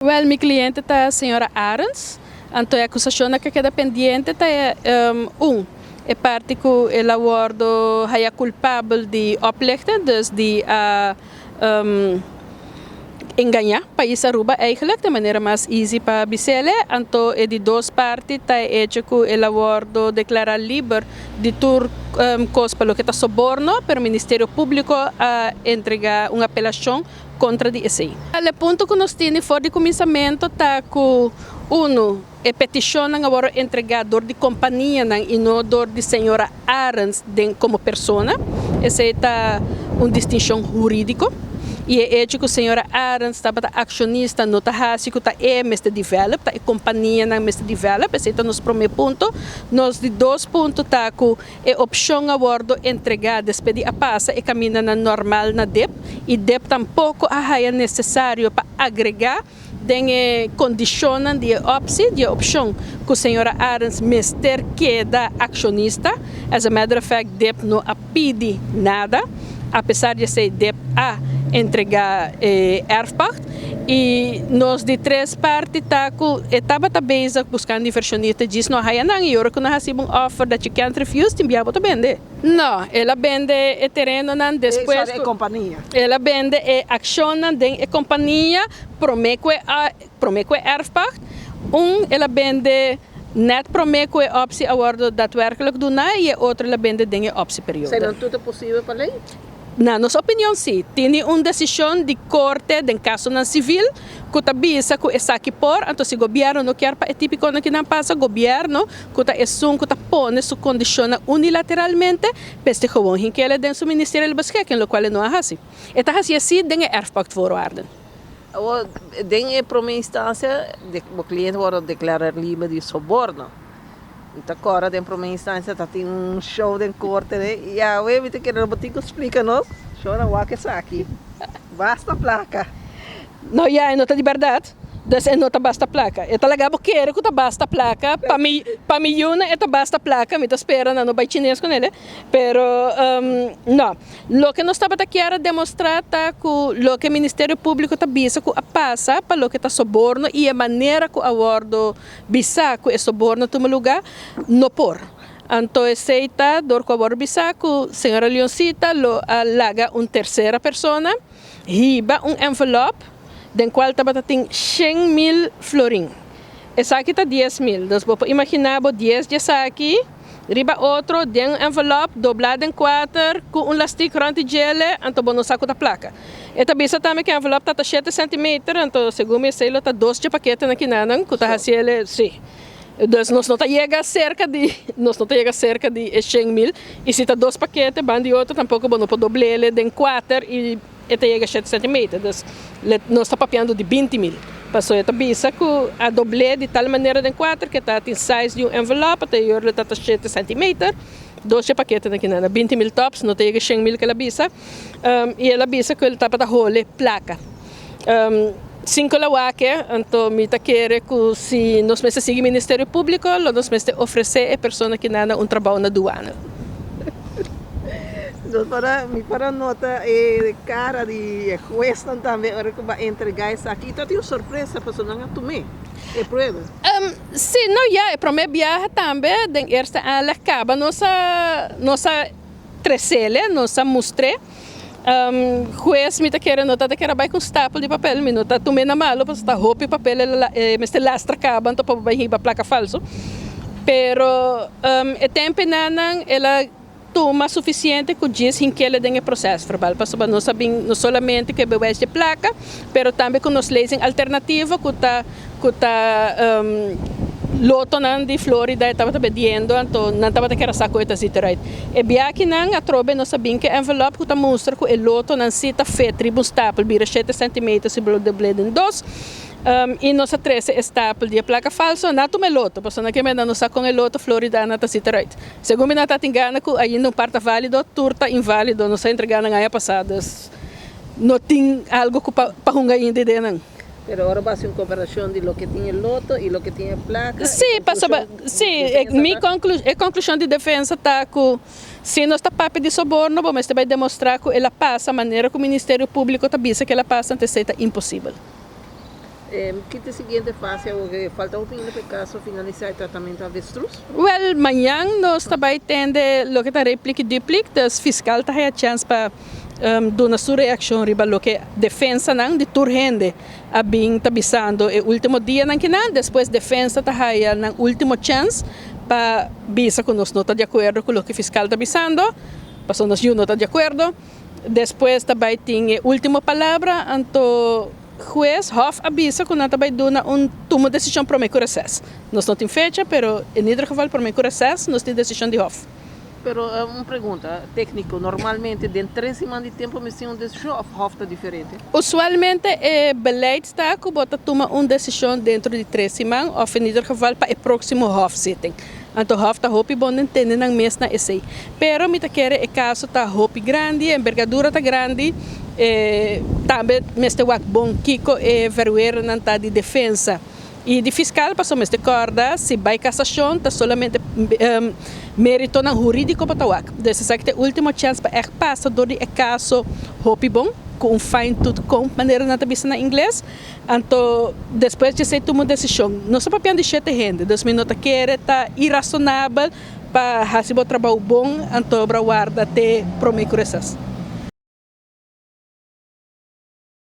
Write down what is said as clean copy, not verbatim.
Well, mi cliente tá a senhora Arens, então a acusação que queda pendiente tá é parte que ela wordt hij culpável de oplichten, dus de enganar país Aruba eigenlijk de maneira mais easy para Bicele, então é de duas partes tá hecho que ela wordt declarar livre de tur coisa pelo que tá soborno, pero o Ministério Público a entregar uma apelação contra de esse. O ponto que nós temos fora de começamento está que é petição agora entregador de companhia e não dor de senhora Arens como pessoa. Essa é uma distinção jurídica. E é que a senhora Arens estava acionista no Tahasi, que está Mr. Develop, a companhia na Mr. Develop. Esse é o nosso primeiro ponto. Nós de dois pontos está que a opção agora entregar, despedir a passa e caminhar na normal na DEP. E DEP tampouco é necessário para agregar tem condicionam de opção que a senhora Arens Mr. queda acionista. As a matter of fact, DEP não pede nada, apesar de ser DEP a entregar erfpacht. E nós de três partes estava bezig buscando inversionista diz não há nada e agora que nós recebemos offer that you can't refuse timbiar para vender. Não, ela vende o terreno não depois. É companhia. Ela vende ação não tem companhia promete erfpacht. Ela vende net promete optie award daadwerkelijk doen e outra ela vende dinge optie periode. Será tudo possível para lei? Na nossa opinião, sim. Tem uma decisão de corte em caso não civil que está bisa que está aqui por, então se o governo não quer é típico que não passa, o governo que está que está põe su condiciona unilateralmente, peste gewoon que ele dentro do Ministério do Basquete, no qual não é assim. Está assim tem erfpacht voorwaarden. Tem para instância o cliente vai declarar livre de soborno. Então agora tem para uma instância tem show de corte e a web que o botico explica-nos, chora o que está aqui. Basta placa. Não, não está de verdade. Dus não está basta placa. É legal porque que está basta placa. Para mim é basta placa. Me espera não vai chinês com ele. Pero não. O que nós estava aqui era demonstrar que o que o Ministério Público está bisa que passa para o que está soborno e a maneira que a bordo bisa que é soborno toma lugar no por. Então, aceita, dor com a bordo bisa que a senhora Leoncita laga uma terceira pessoa, riba envelope den qual tem 100.000 florin. Essa aqui está 10.000. Então, você pode imaginar 10 dessa aqui, riba outro, tem envelope, dobrado em 4, com lastic rante gele, então você não saca da placa. E também também que o envelope está 7 cm, então, segundo eu sei, está 12 paquetes aqui, que está assim, sim. Então, nós não chega cerca de 100.000, e se está 2 paquetes, bando outro, tampouco não pode dobrar ele em 4 e chega a 7 cm. Então, nós estamos papiando de 20.000. Passou a bisa que a doble de tal maneira de 4 que está em size de envelope, até ele está 7 cm, 12 paquetes aqui, 20.000 tops, não chega a 100.000 que ela bisa. E ela bisa que ele está para role placa. 5 lawake, então me quer que se nós mesmos seguir o Ministério Público, nós mesmos oferecer a pessoa que nada trabalho na aduana. Então para nota cara de juez também agora que vai entregar isso aqui, então tem uma surpresa para não tomar. É prova? Sim, não é para mim viaja também, den eerste aanleg acaba nossa trecele, nossa mostre. Juez me quer nota que era com stapel de papel, me nota tomei na malo, para estar roupa e papel, mas lastra acaba, então para vai riba placa falso. Pero o tempo nanan ela toma suficiente que diz que ele tem processo verbal, para nós sabemos não somente que bebê de placa, pero também que nós leis alternativa que tá loto nan de Florida estava pedindo, então não estava querendo saco essa cita, e biaki nan a trobe nós sabemos que envelope que tá mostra que o loto nan cita tribun staple bira 7 cm se blo de bleden 2. E nossa 13 staple de placa falsa, não tome loto, porque não que me não saco com o loto Florida na cita right. Segundo me nata engana que aí não parta válido, turta inválido, não se entregando na passadas. Não tem algo que para hunga ainda de não. Pero ahora va a ser una comparación de lo que tiene el loto y lo que tiene placa. Sim, a conclusão de defesa está que se nós está papo de soborno, mas vai demonstrar que ela passa a maneira que o Ministério Público está dizendo que ela passa, então é impossível. Que te seguinte fase, falta opinião para caso finalizar o tratamento avestruz? Well, amanhã nós também temos o que está réplica duplicada, das fiscal está a chance para dar sua reação riba lo que defensa não de turrende a bem está bisando o último dia não que não, depois defensa está a na último chance para bisa que nós não está de acordo com o que fiscal está bisando, passou nós não está de acordo, depois também tem a última palavra, então juez Hof avisa que não vai dar uma decisão para o meio processo. Nós não temos fecha, mas em cada geval para o meio processo nós temos decisão de Hof. Pero uma pergunta, técnico, normalmente dentro de 3 semanas de tempo me uma decisão ou Hof está diferente? Usualmente o beleid está que bota toma uma decisão dentro de 3 semanas ou em cada geval para o próximo Hof sitting. Então Hof está hopi bom entender na mesma essay. Pero me quer o caso está hopi grande, a envergadura está grande. Também mestre wak bom kiko verweer na de defesa e de fiscal passou mestre corda se vai cassação tá solamente mérito na jurídico para wak desse sabe que última chance para passa do caso hopi bom com fine tooth comb maneira na tabisa na inglês então depois de ser tomar decisão não só para de chete rende 2 minutos quer tá irracionável para fazer o trabalho bom então para guardar até prometer essas